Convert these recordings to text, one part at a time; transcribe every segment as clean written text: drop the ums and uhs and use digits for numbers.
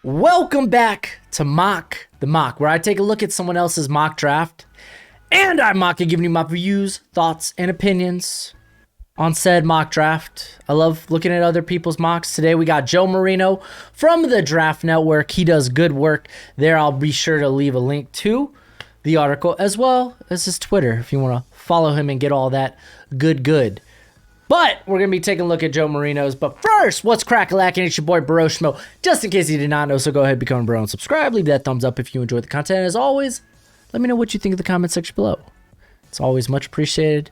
Welcome back to Mock the Mock, where I take a look at someone else's mock draft and I mock it, giving you my views, thoughts, and opinions on said mock draft. I love looking at other people's mocks. Today we got Joe Marino from the Draft Network. He does good work there. I'll be sure to leave a link to the article as well as his Twitter if you want to follow him and get all that good. But we're going to be taking a look at Joe Marino's. But first, what's crack-a-lackin'? It's your boy Broshmo. Just in case you did not know, so go ahead, become a bro and subscribe. Leave that thumbs up if you enjoyed the content. As always, let me know what you think in the comment section below. It's always much appreciated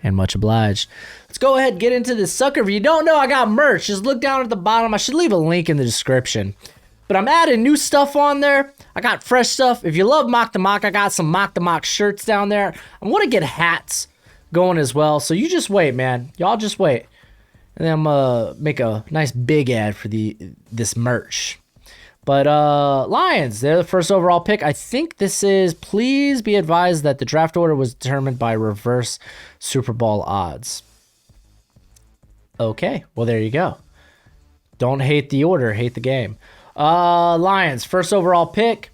and much obliged. Let's go ahead and get into this sucker. If you don't know, I got merch. Just look down at the bottom. I should leave a link in the description. But I'm adding new stuff on there. I got fresh stuff. If you love Mock the Mock, I got some Mock the Mock shirts down there. I want to get hats going as well, so you just wait, man. Y'all just wait, and then I'm gonna make a nice big ad for this merch. But Lions, they're the first overall pick. I think this is, please be advised that the draft order was determined by reverse Super Bowl odds. Okay, well, there you go. Don't hate the order, hate the game. Lions, first overall pick.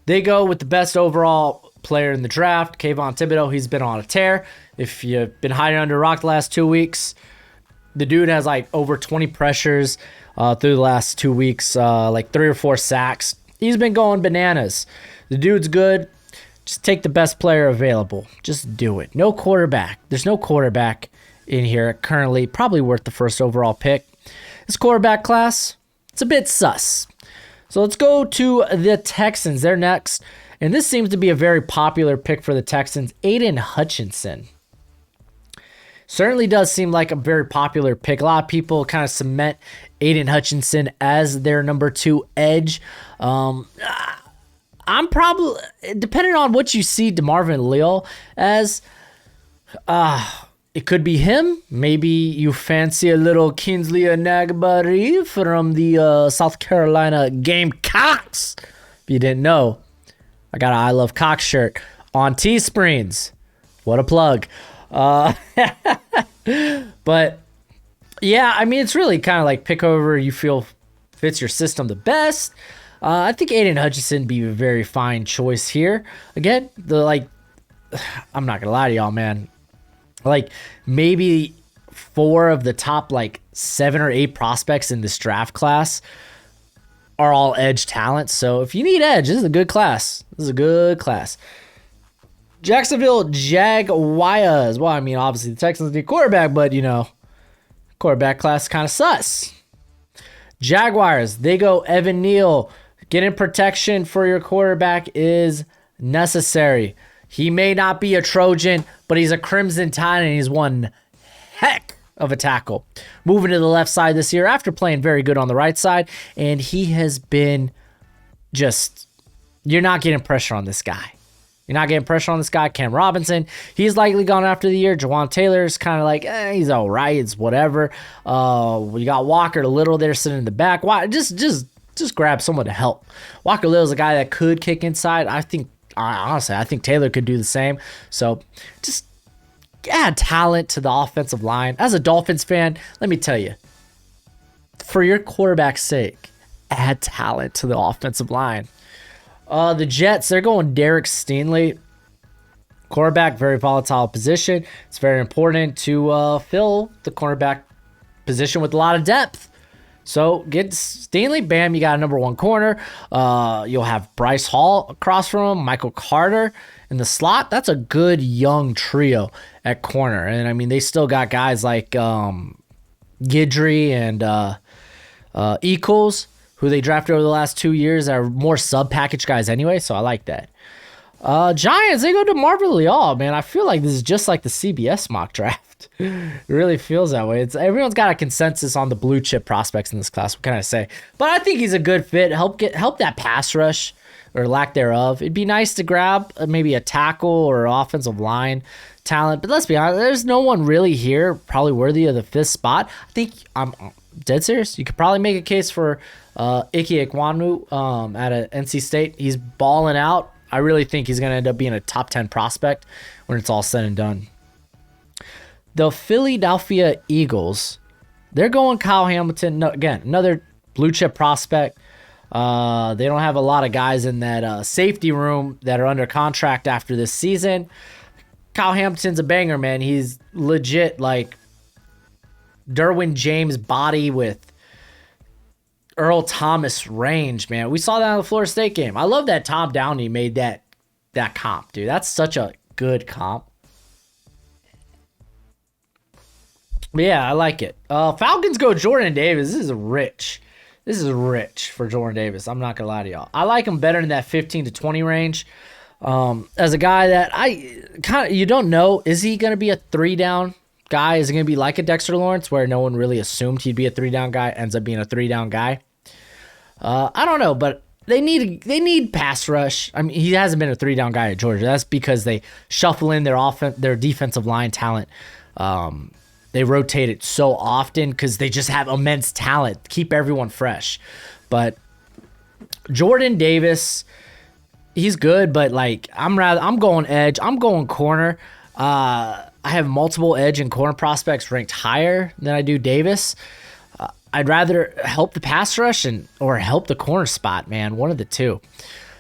They go with the best overall player in the draft, Kayvon Thibodeaux. He's been on a tear. If you've been hiding under a rock the last 2 weeks, the dude has like over 20 pressures through the last 2 weeks, like 3 or 4 sacks. He's been going bananas. The dude's good. Just take the best player available. Just do it. No quarterback. There's no quarterback in here currently. Probably worth the first overall pick. This quarterback class, it's a bit sus. So let's go to the Texans. They're next. And this seems to be a very popular pick for the Texans. Aiden Hutchinson. Certainly does seem like a very popular pick. A lot of people kind of cement Aiden Hutchinson as their number 2 edge. I'm probably, depending on what you see DeMarvin Leal as, it could be him. Maybe you fancy a little Kingsley Enagbare from the South Carolina Gamecocks. If you didn't know, I got an I Love Cox shirt on Teesprings. What a plug. But yeah, I mean, it's really kind of like pick whoever you feel fits your system the best. I think Aiden Hutchinson would be a very fine choice here. Again, I'm not gonna lie to y'all, man. Like maybe 4 of the top 7 or 8 prospects in this draft class are all edge talent. So if you need edge, this is a good class. Jacksonville Jaguars. Well, I mean, obviously the Texans need quarterback, but quarterback class kind of sus. Jaguars, they go Evan Neal. Getting protection for your quarterback is necessary. He may not be a Trojan, but he's a Crimson Tide, and he's one heck of a tackle. Moving to the left side this year after playing very good on the right side, and he has been just, you're not getting pressure on this guy. Cam Robinson, he's likely gone after the year. Jawan Taylor's kind of like, he's all right. It's whatever. You got Walker Little there sitting in the back. Why? Just grab someone to help. Walker Little's a guy that could kick inside. I think Taylor could do the same. So just add talent to the offensive line. As a Dolphins fan, let me tell you, for your quarterback's sake, add talent to the offensive line. The Jets, they're going Derek Stingley. Quarterback, very volatile position. It's very important to fill the cornerback position with a lot of depth. So get Stingley, bam, you got a number 1 corner. You'll have Bryce Hall across from him, Michael Carter in the slot. That's a good young trio at corner. And I mean, they still got guys like Guidry and Eccles, who they drafted over the last 2 years, are more sub-package guys anyway, so I like that. Giants, they go to Marvin Leal, man. I feel like this is just like the CBS mock draft. It really feels that way. Everyone's got a consensus on the blue chip prospects in this class. What can I say? But I think he's a good fit. Help that pass rush or lack thereof. It'd be nice to grab maybe a tackle or offensive line talent. But let's be honest, there's no one really here probably worthy of the 5th spot. I think I'm dead serious. You could probably make a case for Ike Ekwonu out of NC State. He's balling out. I really think he's going to end up being a top 10 prospect when it's all said and done. The Philadelphia Eagles, they're going Kyle Hamilton. No, again, another blue chip prospect. They don't have a lot of guys in that safety room that are under contract after this season. Kyle Hamilton's a banger, man. He's legit like Derwin James body with Earl Thomas range, man. We saw that in the Florida State game. I love that Tom Downey made that comp, dude. That's such a good comp. But yeah, I like it. Falcons go Jordan Davis. This is rich. This is rich for Jordan Davis. I'm not going to lie to y'all. I like him better in that 15 to 20 range. As a guy that I kind of, you don't know, is he going to be a 3-down guy? Is it going to be like a Dexter Lawrence where no one really assumed he'd be a 3-down guy, ends up being a 3-down guy? I don't know, but they need pass rush. I mean, he hasn't been a 3-down guy at Georgia. That's because they shuffle in their defensive line talent. They rotate it so often because they just have immense talent, keep everyone fresh. But Jordan Davis, he's good, but like I'm going edge. I'm going corner. I have multiple edge and corner prospects ranked higher than I do Davis. I'd rather help the pass rush or help the corner spot, man. One of the two.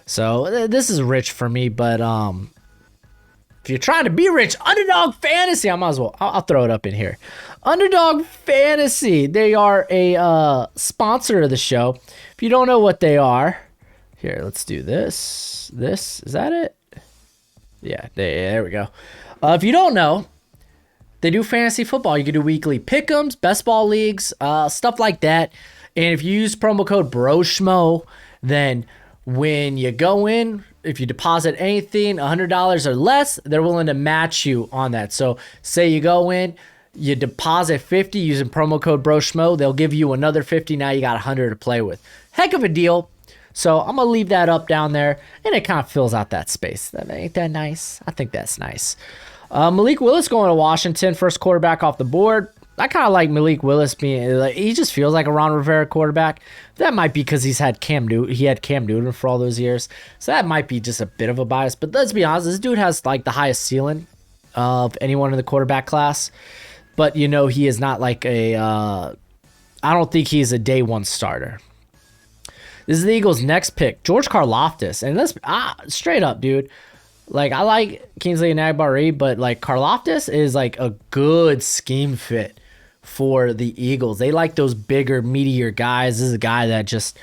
So this is rich for me, but if you're trying to be rich, Underdog Fantasy, I might as well. I'll throw it up in here. Underdog Fantasy. They are a sponsor of the show. If you don't know what they are, here, let's do this. Is that it? Yeah, there we go. If you don't know, they do fantasy football. You can do weekly pick'ems, best ball leagues, stuff like that. And if you use promo code Broshmo, then when you go in, if you deposit anything, $100 or less, they're willing to match you on that. So say you go in, you deposit 50 using promo code Broshmo, they'll give you another 50. Now you got 100 to play with. Heck of a deal. So I'm going to leave that up down there, and it kind of fills out that space. Ain't that nice? I think that's nice. Malik Willis going to Washington, first quarterback off the board. I kind of like Malik Willis being, like, he just feels like a Ron Rivera quarterback. That might be because he had Cam Newton for all those years. So that might be just a bit of a bias. But let's be honest, this dude has like the highest ceiling of anyone in the quarterback class. But he is not like I don't think he's a day one starter. This is the Eagles' next pick, George Karlaftis. And let's straight up, dude. Like, I like Kingsley Enagbare, but like Karlaftis is like a good scheme fit for the Eagles. They like those bigger, meatier guys. This is a guy that just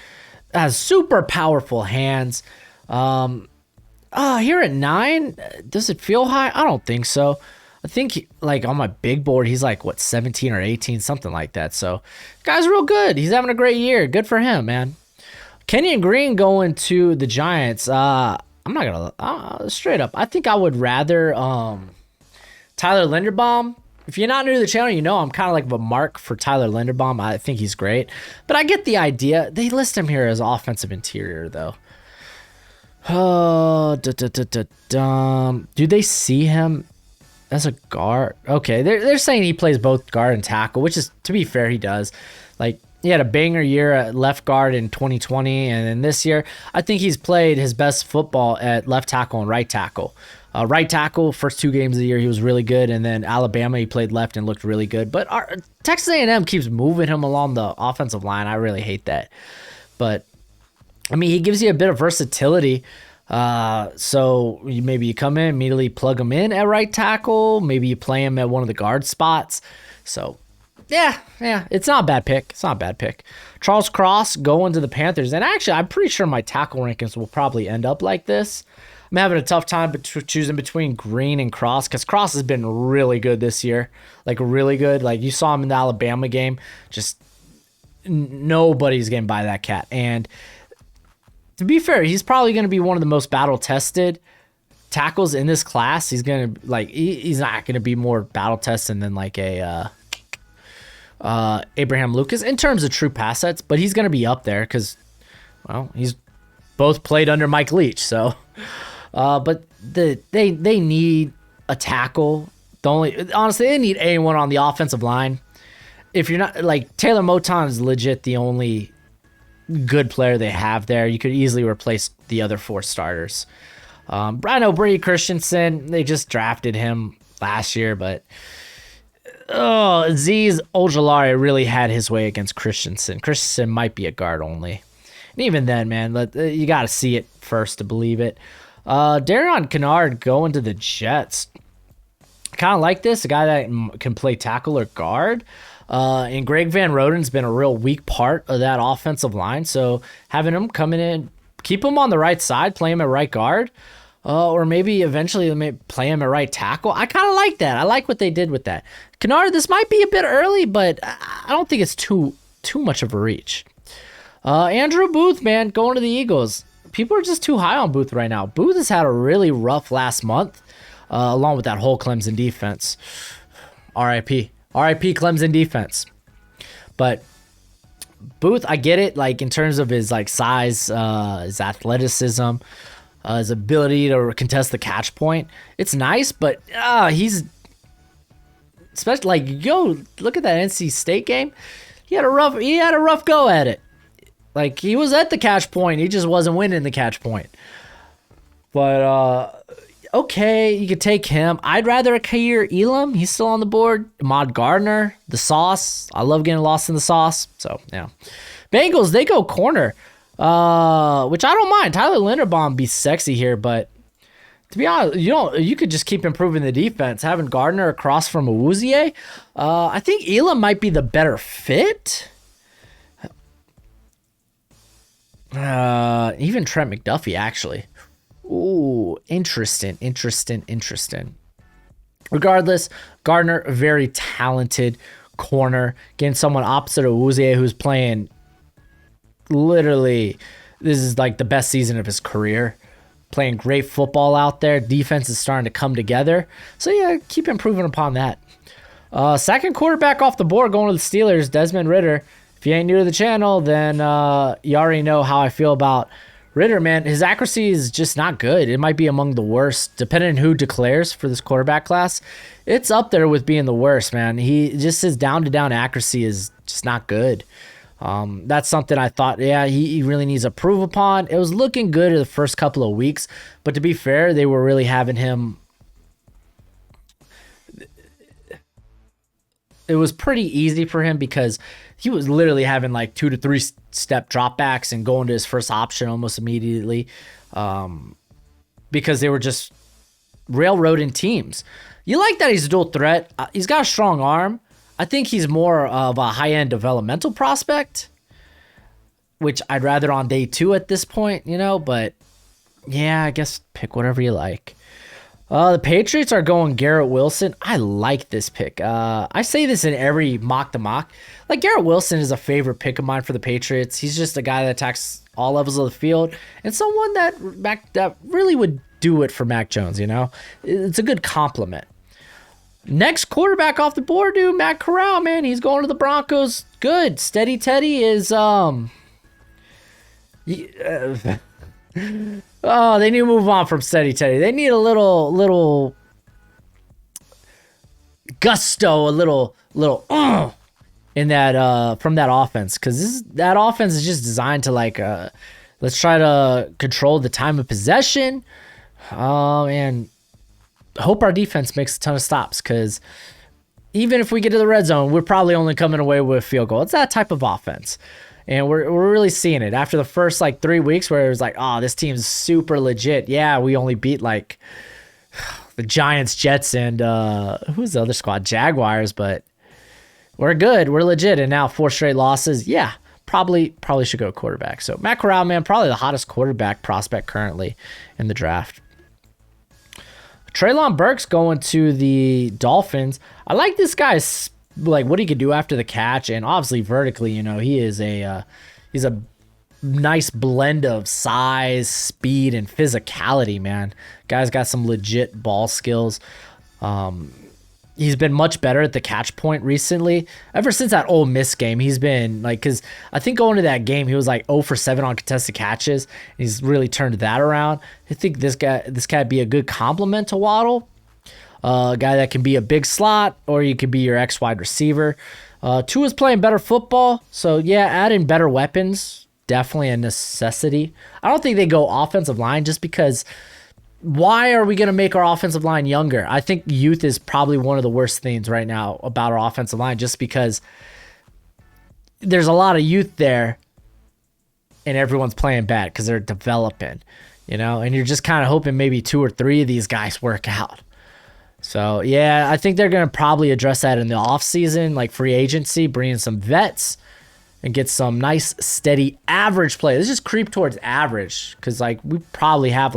has super powerful hands. Here at 9, does it feel high? I don't think so. I think like on my big board, he's like 17 or 18, something like that. So, guy's real good. He's having a great year. Good for him, man. Kenyon Green going to the Giants. I'm not gonna straight up. I think I would rather Tyler Linderbaum. If you're not new to the channel, I'm kind of like a mark for Tyler Linderbaum. I think he's great, but I get the idea. They list him here as offensive interior, though. Oh, do they see him as a guard? Okay, they're saying he plays both guard and tackle, which is, to be fair, he does. Like, he had a banger year at left guard in 2020, and then this year, I think he's played his best football at left tackle and right tackle. Right tackle, first 2 games of the year, he was really good, and then Alabama, he played left and looked really good. But Texas A&M keeps moving him along the offensive line. I really hate that. But, I mean, he gives you a bit of versatility. So maybe you come in, immediately plug him in at right tackle. Maybe you play him at one of the guard spots. So, yeah, it's not a bad pick. Charles Cross going to the Panthers. And actually, I'm pretty sure my tackle rankings will probably end up like this. I'm having a tough time choosing between Green and Cross because Cross has been really good this year. Like, really good. Like, you saw him in the Alabama game. Just nobody's getting by that cat. And to be fair, he's probably going to be one of the most battle-tested tackles in this class. He's going to, like, he's not going to be more battle-tested than, like, a Abraham Lucas in terms of true pass sets, but he's going to be up there because, well, he's both played under Mike Leach. So, but they need a tackle. Honestly, they need anyone on the offensive line. If you're not, like, Taylor Moton is legit the only good player they have there. You could easily replace the other 4 starters. I know Brady Christensen, they just drafted him last year, but Azeez Ojulari really had his way against Christensen. Christensen might be a guard only. And even then, man, you got to see it first to believe it. Darion Kennard going to the Jets. Kind of like this, a guy that can play tackle or guard. And Greg Van Roden's been a real weak part of that offensive line. So having him coming in, keep him on the right side, play him at right guard, or maybe eventually play him at right tackle. I kind of like that. I like what they did with that. Kennard, this might be a bit early, but I don't think it's too much of a reach. Andrew Booth, man, going to the Eagles. People are just too high on Booth right now. Booth has had a really rough last month, along with that whole Clemson defense. RIP Clemson defense. But Booth, I get it, like in terms of his like size, his athleticism, his ability to contest the catch point. It's nice, but he's especially like look at that NC State game. He had a rough go at it. Like he was at the catch point, he just wasn't winning the catch point. But okay, you could take him. I'd rather Kaiir Elam. He's still on the board. Ahmad Gardner, the sauce. I love getting lost in the sauce. So, yeah. Bengals, they go corner, which I don't mind. Tyler Linderbaum be sexy here, but to be honest, you could just keep improving the defense. Having Gardner across from Awuzie, I think Elam might be the better fit. Even Trent McDuffie, actually. Ooh, interesting. Regardless, Gardner, a very talented corner. Getting someone opposite of Awuzie who's playing literally, this is like the best season of his career. Playing great football out there. Defense is starting to come together. So, yeah, keep improving upon that. Second quarterback off the board going to the Steelers, Desmond Ridder. If you ain't new to the channel, then you already know how I feel about Ridder, man. His accuracy is just not good. It might be among the worst, depending on who declares for this quarterback class. It's up there with being the worst, man. His down-to-down accuracy is just not good. That's something I thought, he really needs to improve upon. It was looking good in the first couple of weeks, but to be fair, they were really having him. It was pretty easy for him because he was literally having like 2 to 3 step dropbacks and going to his first option almost immediately, because they were just railroading teams. You like that he's a dual threat. He's got a strong arm. I think he's more of a high-end developmental prospect, which I'd rather on day 2 at this point, but yeah, I guess pick whatever you like. The Patriots are going Garrett Wilson. I like this pick. I say this in every mock to mock. Like, Garrett Wilson is a favorite pick of mine for the Patriots. He's just a guy that attacks all levels of the field and someone that really would do it for Mac Jones, It's a good compliment. Next quarterback off the board, dude, Matt Corral, man. He's going to the Broncos. Good. Steady Teddy is oh, they need to move on from Steady Teddy. They need a little gusto, a little in that from that offense, because that offense is just designed to let's try to control the time of possession, and hope our defense makes a ton of stops, because even if we get to the red zone, we're probably only coming away with a field goal. It's that type of offense. And we're really seeing it after the first 3 weeks where it was like, oh, this team's super legit. Yeah, we only beat the Giants, Jets, and who's the other squad? Jaguars, but we're good. We're legit. And now 4 straight losses. Yeah, probably should go quarterback. So Matt Corral, man, probably the hottest quarterback prospect currently in the draft. Treylon Burks going to the Dolphins. I like this guy's what he could do after the catch, and obviously vertically, he is he's a nice blend of size, speed, and physicality, man. Guy's got some legit ball skills. He's been much better at the catch point recently. Ever since that Ole Miss game, he's been because I think going to that game, he was 0 for 7 on contested catches. And he's really turned that around. I think this guy'd be a good complement to Waddle. A guy that can be a big slot, or you could be your X wide receiver. Tua's playing better football, so yeah, add in better weapons, definitely a necessity. I don't think they go offensive line just because why are we going to make our offensive line younger? I think youth is probably one of the worst things right now about our offensive line, just because there's a lot of youth there and everyone's playing bad because they're developing, and you're just kind of hoping maybe 2 or 3 of these guys work out. So, yeah, I think they're going to probably address that in the offseason, like free agency, bring in some vets and get some nice, steady average play. Let's just creep towards average because, we probably have,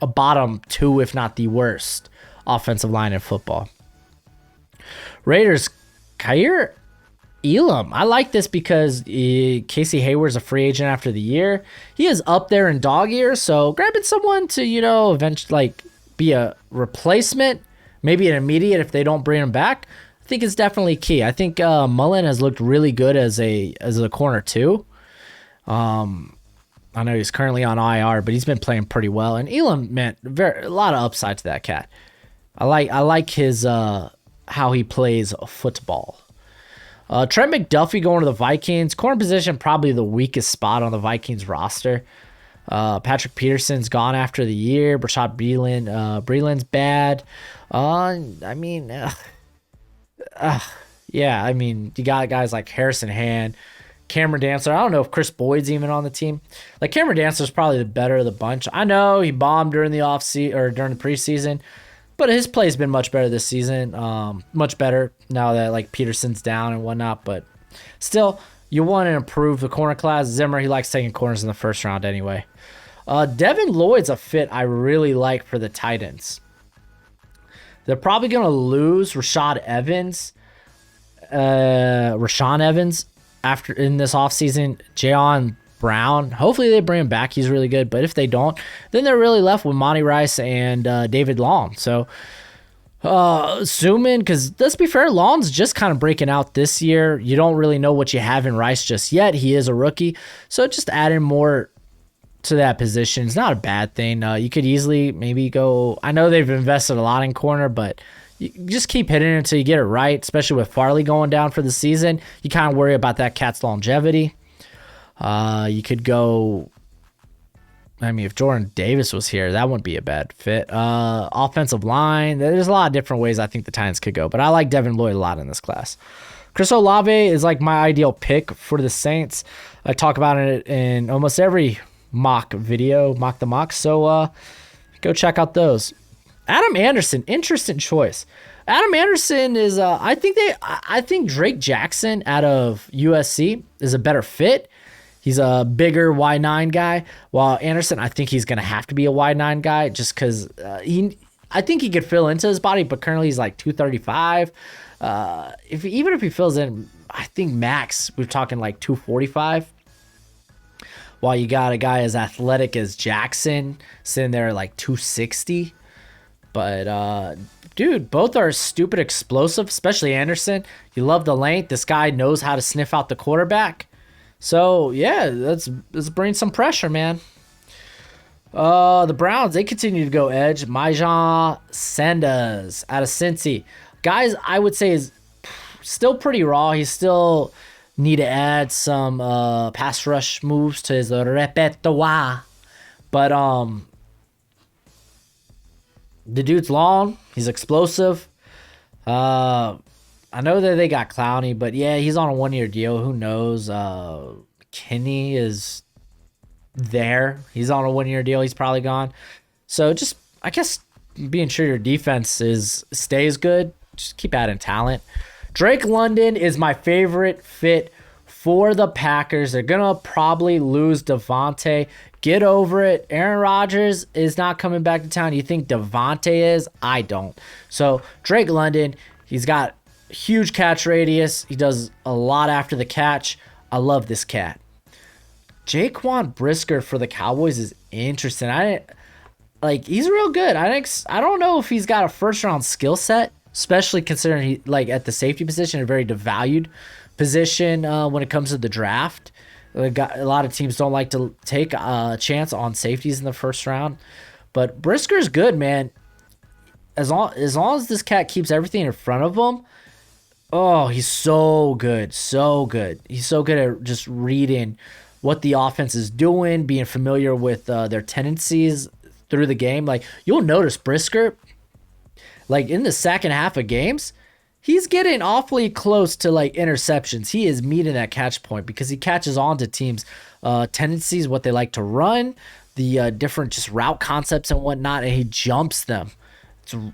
a bottom 2, if not the worst, offensive line in football. Raiders, Kaiir Elam. I like this because Casey Hayward's a free agent after the year. He is up there in dog years, so grabbing someone to, eventually, be a replacement, maybe an immediate if they don't bring him back, I think is definitely key. I think Mullen has looked really good as a corner too. I know he's currently on IR, but he's been playing pretty well. And Elam, man, a lot of upside to that cat. I like his how he plays football. Trent McDuffie going to the Vikings. Corner position probably the weakest spot on the Vikings roster. Patrick Peterson's gone after the year. Brashad Breeland's bad. You got guys like Harrison Hand, Cameron Dancer. I don't know if Chris Boyd's even on the team. Cameron Dancer's probably the better of the bunch. I know he bombed during the during the preseason, but his play's been much better this season. Much better now that Peterson's down and whatnot. But still, you want to improve the corner class. Zimmer, he likes taking corners in the first round anyway. Devin Lloyd's a fit I really like for the Titans. They're probably going to lose Rashaan Evans after in this offseason. Jayon Brown, hopefully they bring him back. He's really good. But if they don't, then they're really left with Monty Rice and David Long. So assuming, because let's be fair, Long's just kind of breaking out this year. You don't really know what you have in Rice just yet. He is a rookie. So just adding more to that position is not a bad thing. You could easily maybe go, I know they've invested a lot in corner, but you just keep hitting it until you get it right, especially with Farley going down for the season. You kind of worry about that cat's longevity. You could go, if Jordan Davis was here, that wouldn't be a bad fit. Offensive line, there's a lot of different ways I think the Titans could go, but I like Devin Lloyd a lot in this class. Chris Olave is my ideal pick for the Saints. I talk about it in almost every mock video, mock the mock. So go check out those. Adam Anderson, interesting choice. Adam Anderson is I think Drake Jackson out of USC is a better fit. He's a bigger Y9 guy, while Anderson, I think he's going to have to be a Y9 guy just because I think he could fill into his body, but currently he's 235. Even if he fills in, I think max, we're talking 245. While you got a guy as athletic as Jackson sitting there at 260. But, dude, both are stupid explosive, especially Anderson. You love the length. This guy knows how to sniff out the quarterback. So, yeah, let's bring some pressure, man. The Browns, they continue to go edge. Majan Sanders out of Cincy. Guys, I would say is still pretty raw. He's still need to add some pass rush moves to his repertoire. But the dude's long. He's explosive. I know that they got Clowney, but yeah, he's on a 1-year deal. Who knows? Kenny is there. He's on a 1-year deal. He's probably gone. So just, I guess, being sure your defense stays good. Just keep adding talent. Drake London is my favorite fit for the Packers. They're going to probably lose Devontae. Get over it. Aaron Rodgers is not coming back to town. You think Devontae is? I don't. So Drake London, he's got huge catch radius. He does a lot after the catch. I love this cat. Jaquan Brisker for the Cowboys is interesting. He's real good. I don't know if he's got a first round skill set, especially considering he at the safety position, a very devalued position when it comes to the draft. A lot of teams don't like to take a chance on safeties in the first round, but Brisker's good, man. As long as this cat keeps everything in front of him, oh, he's so good, so good. He's so good at just reading what the offense is doing, being familiar with their tendencies through the game. You'll notice Brisker, in the second half of games, he's getting awfully close to interceptions. He is meeting that catch point because he catches on to teams tendencies, what they like to run, the different just route concepts and whatnot, and he jumps them.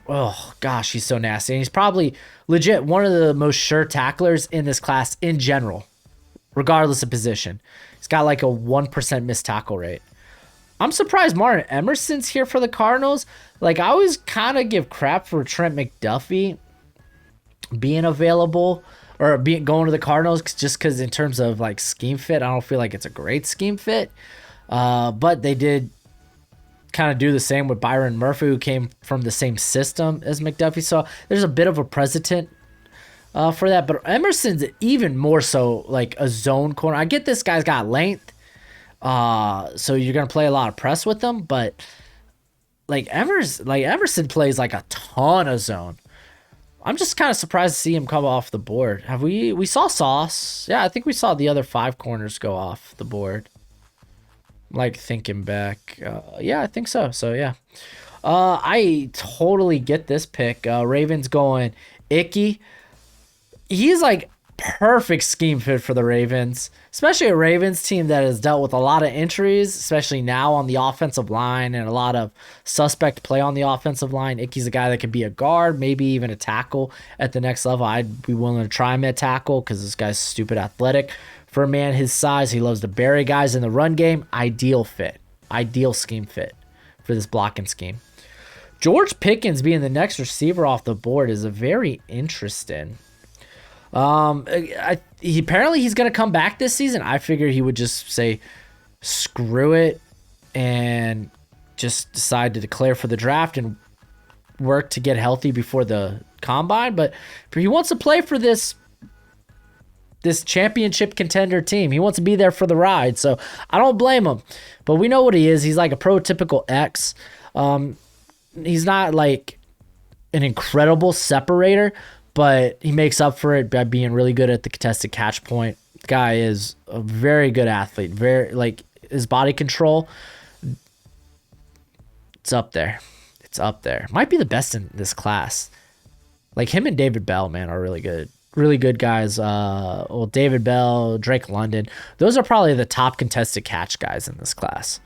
Oh gosh, he's so nasty. And he's probably legit one of the most sure tacklers in this class in general, regardless of position. He's got like a 1% missed tackle rate. I'm surprised Martin Emerson's here for the Cardinals. Like, I always kind of give crap for Trent McDuffie being available or going to the Cardinals just because in terms of like scheme fit, I don't feel like it's a great scheme fit. But they did kind of do the same with Byron Murphy, who came from the same system as McDuffie. So there's a bit of a precedent for that. But Emerson's even more so like a zone corner. I get this guy's got length, so you're gonna play a lot of press with him. But like Emerson plays like a ton of zone. I'm just kind of surprised to see him come off the board. We saw Sauce? Yeah, I think we saw the other 5 corners go off the board. Like thinking back, yeah, I think so. So yeah, I totally get this pick. Ravens going Icky. He's like perfect scheme fit for the Ravens, especially a Ravens team that has dealt with a lot of injuries, especially now on the offensive line and a lot of suspect play on the offensive line. Icky's a guy that could be a guard, maybe even a tackle at the next level. I'd be willing to try him at tackle because this guy's stupid athletic. For a man his size, he loves to bury guys in the run game. Ideal fit. Ideal scheme fit for this blocking scheme. George Pickens being the next receiver off the board is a very interesting. Apparently he's going to come back this season. I figured he would just say, screw it, and just decide to declare for the draft and work to get healthy before the combine. But he wants to play for this championship contender team. He wants to be there for the ride, so I don't blame him. But we know what he is. He's like a prototypical X. He's not like an incredible separator, but he makes up for it by being really good at the contested catch point. The guy is a very good athlete. Very, like, his body control, it's up there. It's up there. Might be the best in this class. Like, him and David Bell, man, are really good. Really good guys. Well, David Bell, Drake London. Those are probably the top contested catch guys in this class.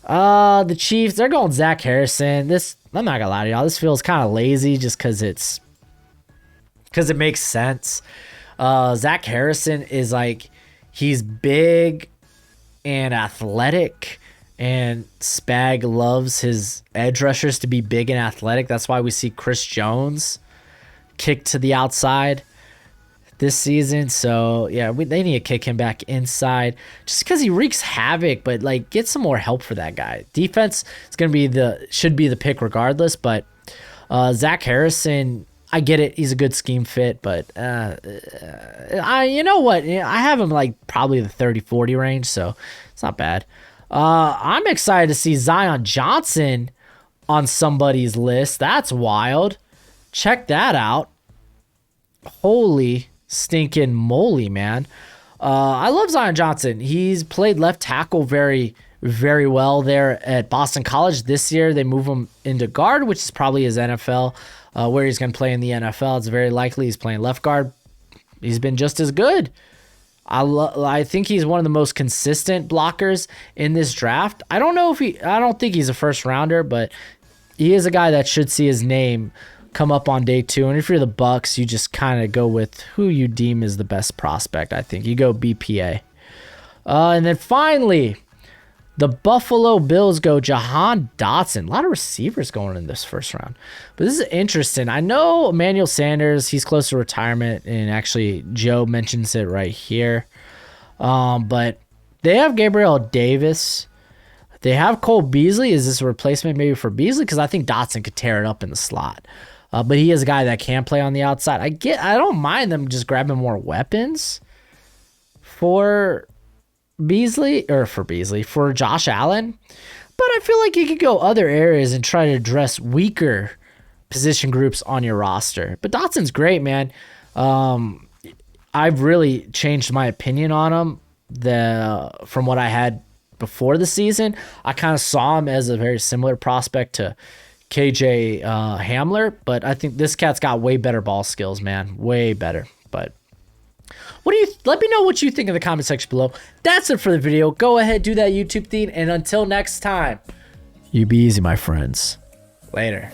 The Chiefs, they're going Zach Harrison. I'm not gonna lie to y'all, this feels kind of lazy just because it makes sense. Zach Harrison is like, he's big and athletic, and Spag loves his edge rushers to be big and athletic. That's why we see Chris Jones kick to the outside this season. So yeah, they need to kick him back inside just because he wreaks havoc, but like, get some more help for that guy. Defense is going to be should be the pick regardless, but Zach Harrison, I get it, he's a good scheme fit, but you know what, I have him like probably the 30-40 range, so it's not bad. I'm excited to see Zion Johnson on somebody's list. That's wild. Check that out. Holy stinking moly, man. I love Zion Johnson. He's played left tackle very, very well there at Boston College. This year, they move him into guard, which is probably his NFL, where he's going to play in the NFL. It's very likely he's playing left guard. He's been just as good. I think he's one of the most consistent blockers in this draft. I don't think he's a first rounder, but he is a guy that should see his name come up on day 2. And if you're the Bucks, you just kind of go with who you deem is the best prospect. I think you go BPA. And then finally, the Buffalo Bills go Jahan Dotson. A lot of receivers going in this first round. But this is interesting. I know Emmanuel Sanders, he's close to retirement, and actually Joe mentions it right here. But they have Gabriel Davis. They have Cole Beasley. Is this a replacement maybe for Beasley? Because I think Dotson could tear it up in the slot. But he is a guy that can play on the outside. I don't mind them just grabbing more weapons for Josh Allen. But I feel like you could go other areas and try to address weaker position groups on your roster. But Dotson's great, man. I've really changed my opinion on him from what I had before the season. I kind of saw him as a very similar prospect to KJ Hamler, but I think this cat's got way better ball skills, man. Way better. But What do you? Let me know what you think in the comment section below. That's it for the video. Go ahead, do that YouTube thing, and until next time, you be easy, my friends. Later.